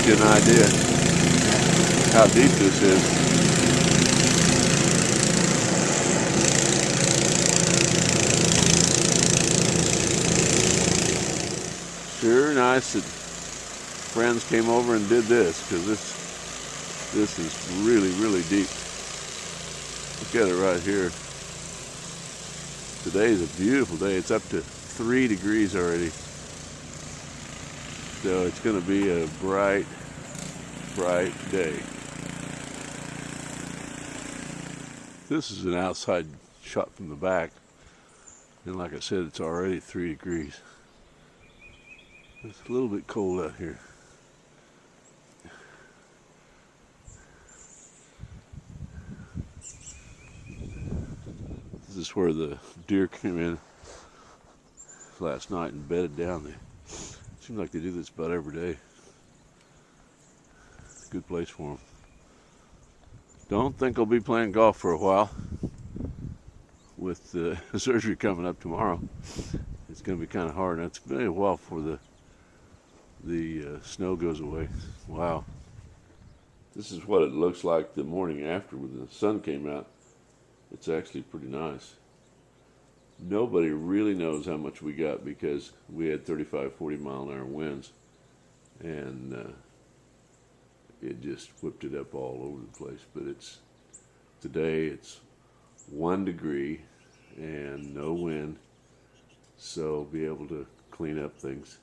you an idea how deep this is. Sure nice that friends came over and did this, because this is really, really deep. Look at it right here. Today's a beautiful day. It's up to 3 degrees already. So it's going to be a bright, bright day. This is an outside shot from the back. And like I said, it's already 3 degrees. It's a little bit cold out here. This is where the deer came in last night and bedded down. They seems like they do this about every day. Good place for them. Don't think I'll be playing golf for a while. With the surgery coming up tomorrow, it's going to be kind of hard. And it's been a while before the snow goes away. Wow. This is what it looks like the morning after when the sun came out. It's actually pretty nice. Nobody really knows how much we got because we had 35, 40 mile an hour winds, and it just whipped it up all over the place. But today it's 1 degree and no wind, so be able to clean up things.